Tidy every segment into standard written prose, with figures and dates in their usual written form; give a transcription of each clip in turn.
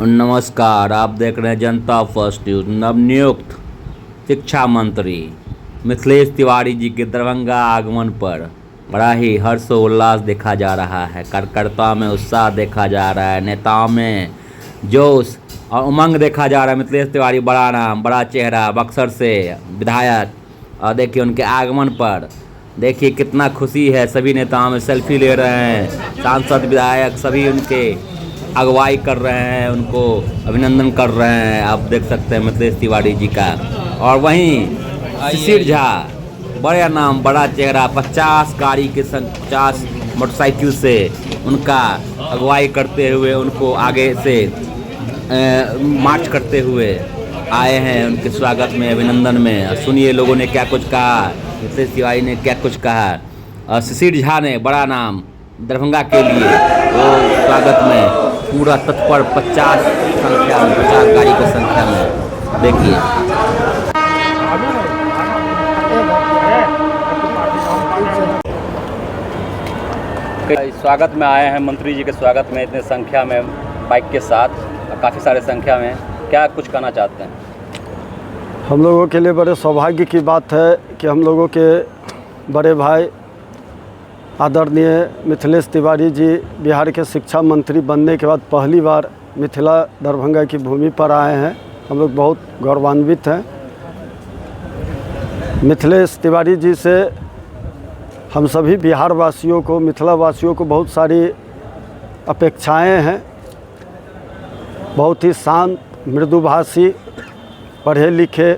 नमस्कार, आप देख रहे हैं जनता फर्स्ट न्यूज। नवनियुक्त शिक्षा मंत्री मिथिलेश तिवारी जी के दरभंगा आगमन पर बड़ा ही हर्षोल्लास देखा जा रहा है। कार्यकर्ताओं में उत्साह देखा जा रहा है, नेताओं में जोश और उमंग देखा जा रहा है। मिथिलेश तिवारी बड़ा नाम, बड़ा चेहरा, बक्सर से विधायक, और देखिए उनके आगमन पर देखिए कितना खुशी है। सभी नेताओं में सेल्फी ले रहे हैं, सांसद विधायक सभी उनके अगुवाई कर रहे हैं, उनको अभिनंदन कर रहे हैं। आप देख सकते हैं मिथिलेश तिवारी जी का। और वहीं शिशिर झा, बड़ा नाम, बड़ा चेहरा, 50 गाड़ी के संग 50 मोटरसाइकिल से उनका अगुवाई करते हुए, उनको आगे से मार्च करते हुए आए हैं उनके स्वागत में, अभिनंदन में। सुनिए लोगों ने क्या कुछ कहा, मिथिलेश तिवारी ने क्या कुछ कहा। शिशिर झा ने, बड़ा नाम, दरभंगा के लिए वो स्वागत में पूरा तत्पर 50 गाड़ी की संख्या में। देखिए स्वागत में आए हैं, मंत्री जी के स्वागत में इतने संख्या में बाइक के साथ, काफ़ी सारे संख्या में, क्या कुछ कहना चाहते हैं? हम लोगों के लिए बड़े सौभाग्य की बात है कि हम लोगों के बड़े भाई आदरणीय मिथिलेश तिवारी जी बिहार के शिक्षा मंत्री बनने के बाद पहली बार मिथिला दरभंगा की भूमि पर आए हैं। हम लोग बहुत गौरवान्वित हैं। मिथिलेश तिवारी जी से हम सभी बिहार वासियों को, मिथिला वासियों को बहुत सारी अपेक्षाएं हैं। बहुत ही शांत, मृदुभाषी, पढ़े लिखे,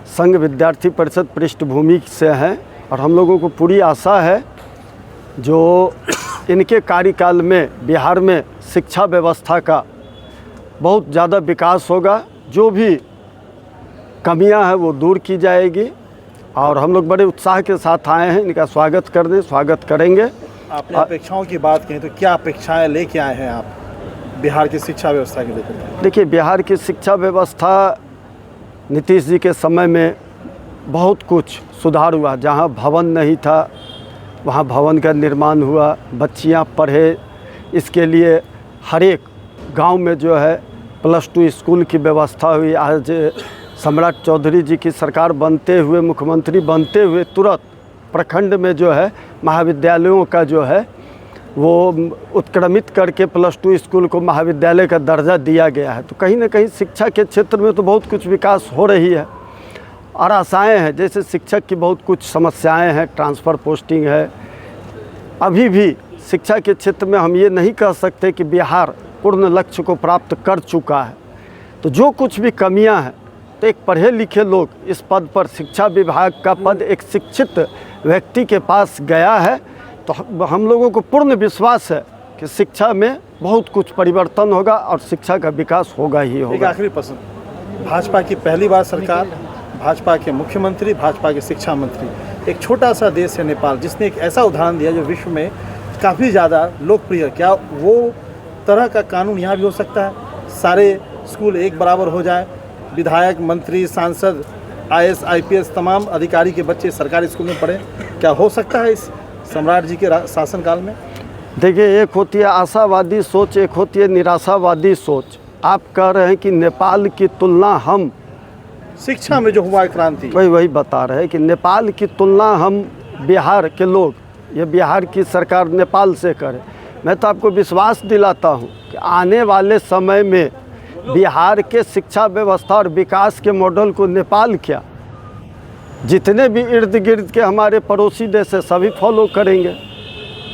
संघ विद्यार्थी परिषद पृष्ठभूमि से हैं और हम लोगों को पूरी आशा है जो इनके कार्यकाल में बिहार में शिक्षा व्यवस्था का बहुत ज़्यादा विकास होगा। जो भी कमियां हैं वो दूर की जाएगी और हम लोग बड़े उत्साह के साथ आए हैं इनका स्वागत करेंगे। आपने अपेक्षाओं की बात की तो क्या अपेक्षाएं लेके आए हैं आप बिहार की शिक्षा व्यवस्था के लेकर? देखिए, बिहार की शिक्षा व्यवस्था नीतीश जी के समय में बहुत कुछ सुधार हुआ। जहाँ भवन नहीं था वहाँ भवन का निर्माण हुआ, बच्चियाँ पढ़े, इसके लिए हर एक गांव में जो है +2 स्कूल की व्यवस्था हुई। आज सम्राट चौधरी जी की सरकार बनते हुए, मुख्यमंत्री बनते हुए तुरंत प्रखंड में जो है महाविद्यालयों का जो है वो उत्क्रमित करके +2 स्कूल को महाविद्यालय का दर्जा दिया गया है। तो कहीं ना कहीं शिक्षा के क्षेत्र में तो बहुत कुछ विकास हो रही है और आशाएं हैं। जैसे शिक्षक की बहुत कुछ समस्याएं हैं, ट्रांसफ़र पोस्टिंग है। अभी भी शिक्षा के क्षेत्र में हम ये नहीं कह सकते कि बिहार पूर्ण लक्ष्य को प्राप्त कर चुका है। तो जो कुछ भी कमियां हैं, तो एक पढ़े लिखे लोग इस पद पर, शिक्षा विभाग का पद एक शिक्षित व्यक्ति के पास गया है, तो हम लोगों को पूर्ण विश्वास है कि शिक्षा में बहुत कुछ परिवर्तन होगा और शिक्षा का विकास होगा ही होगा। एक आखिरी प्रश्न, भाजपा की पहली बार सरकार, भाजपा के मुख्यमंत्री, भाजपा के शिक्षा मंत्री, एक छोटा सा देश है नेपाल जिसने एक ऐसा उदाहरण दिया जो विश्व में काफ़ी ज़्यादा लोकप्रिय। क्या वो तरह का कानून यहाँ भी हो सकता है? सारे स्कूल एक बराबर हो जाए, विधायक, मंत्री, सांसद, IAS, IPS तमाम अधिकारी के बच्चे सरकारी स्कूल में पढ़ें, क्या हो सकता है इस सम्राट जी के शासनकाल में? देखिए, एक होती है आशावादी सोच, एक होती है निराशावादी सोच। आप कह रहे हैं कि नेपाल की तुलना हम शिक्षा में जो हुआ क्रांति, वही बता रहे हैं कि नेपाल की तुलना हम बिहार के लोग, ये बिहार की सरकार नेपाल से करें। मैं तो आपको विश्वास दिलाता हूँ कि आने वाले समय में बिहार के शिक्षा व्यवस्था और विकास के मॉडल को नेपाल क्या, जितने भी इर्द गिर्द के हमारे पड़ोसी देश है सभी फॉलो करेंगे।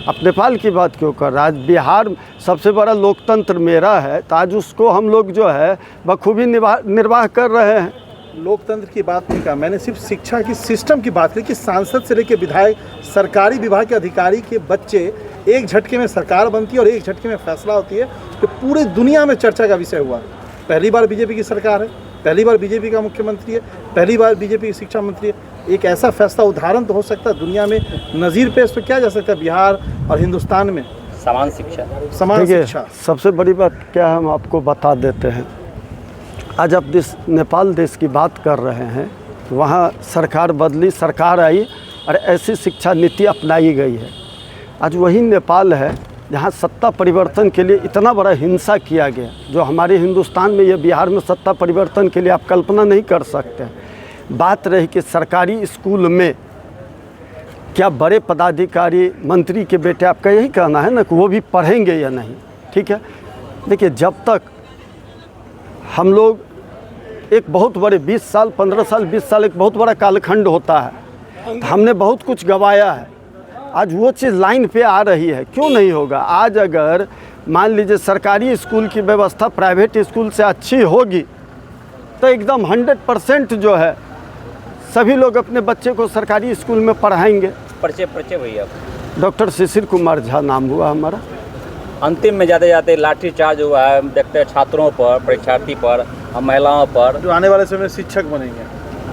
अब नेपाल की बात क्यों कर रहा है? आज बिहार सबसे बड़ा लोकतंत्र मेरा है, तो आज उसको हम लोग जो है बखूबी निर्वाह कर रहे हैं। लोकतंत्र की बात नहीं कहा मैंने, सिर्फ शिक्षा की सिस्टम की बात की कि सांसद से लेकर विधायक, सरकारी विभाग के अधिकारी के बच्चे एक झटके में सरकार बनती है और एक झटके में फैसला होती है, तो पूरे दुनिया में चर्चा का विषय हुआ। पहली बार बीजेपी की सरकार है, पहली बार बीजेपी का मुख्यमंत्री है, पहली बार बीजेपी की शिक्षा मंत्री है। एक ऐसा फैसला उदाहरण तो हो सकता है दुनिया में, नज़ीर पेश तो क्या जा सकता है बिहार और हिंदुस्तान में? समान शिक्षा, समान शिक्षा। सबसे बड़ी बात क्या है, हम आपको बता देते हैं। आज आप नेपाल देश की बात कर रहे हैं, वहाँ सरकार बदली, सरकार आई और ऐसी शिक्षा नीति अपनाई गई है। आज वही नेपाल है जहाँ सत्ता परिवर्तन के लिए इतना बड़ा हिंसा किया गया, जो हमारे हिंदुस्तान में या बिहार में सत्ता परिवर्तन के लिए आप कल्पना नहीं कर सकते। बात रही कि सरकारी स्कूल में क्या बड़े पदाधिकारी मंत्री के बेटे, आपका यही कहना है ना कि वो भी पढ़ेंगे या नहीं? ठीक है, देखिए जब तक हम लोग एक बहुत बड़े 20 साल 15 साल 20 साल एक बहुत बड़ा कालखंड होता है, हमने बहुत कुछ गंवाया है। आज वो चीज़ लाइन पे आ रही है, क्यों नहीं होगा? आज अगर मान लीजिए सरकारी स्कूल की व्यवस्था प्राइवेट स्कूल से अच्छी होगी तो एकदम 100% जो है सभी लोग अपने बच्चे को सरकारी स्कूल में पढ़ाएंगे। परिचय भैया। डॉक्टर शिशिर कुमार झा नाम हुआ हमारा। अंतिम में जाते जाते लाठीचार्ज हुआ है, देखते हैं छात्रों पर, परीक्षार्थी पर, महिलाओं पर। जो आने वाले समय में शिक्षक बनेंगे,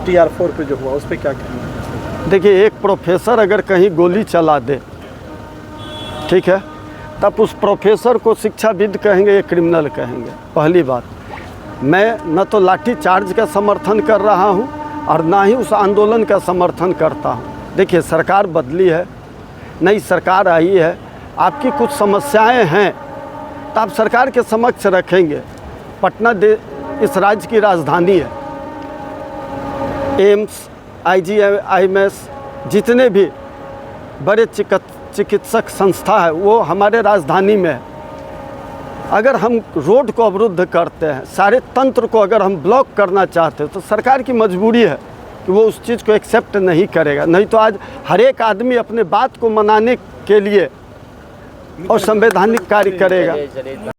TR4 पे जो हुआ उस पर क्या कहना? देखिए, एक प्रोफेसर अगर कहीं गोली चला दे, ठीक है, तब उस प्रोफेसर को शिक्षाविद कहेंगे या क्रिमिनल कहेंगे? पहली बात, मैं न तो लाठी चार्ज का समर्थन कर रहा हूँ और ना ही उस आंदोलन का समर्थन करता हूँ। देखिए, सरकार बदली है, नई सरकार आई है, आपकी कुछ समस्याएं हैं तो आप सरकार के समक्ष रखेंगे। पटना इस राज्य की राजधानी है। एम्स, IGIMS, जितने भी बड़े चिकित्सक संस्था है वो हमारे राजधानी में है। अगर हम रोड को अवरुद्ध करते हैं, सारे तंत्र को अगर हम ब्लॉक करना चाहते हैं, तो सरकार की मजबूरी है कि वो उस चीज़ को एक्सेप्ट नहीं करेगा। नहीं तो आज हर एक आदमी अपने बात को मनाने के लिए और संवैधानिक कार्य करेगा।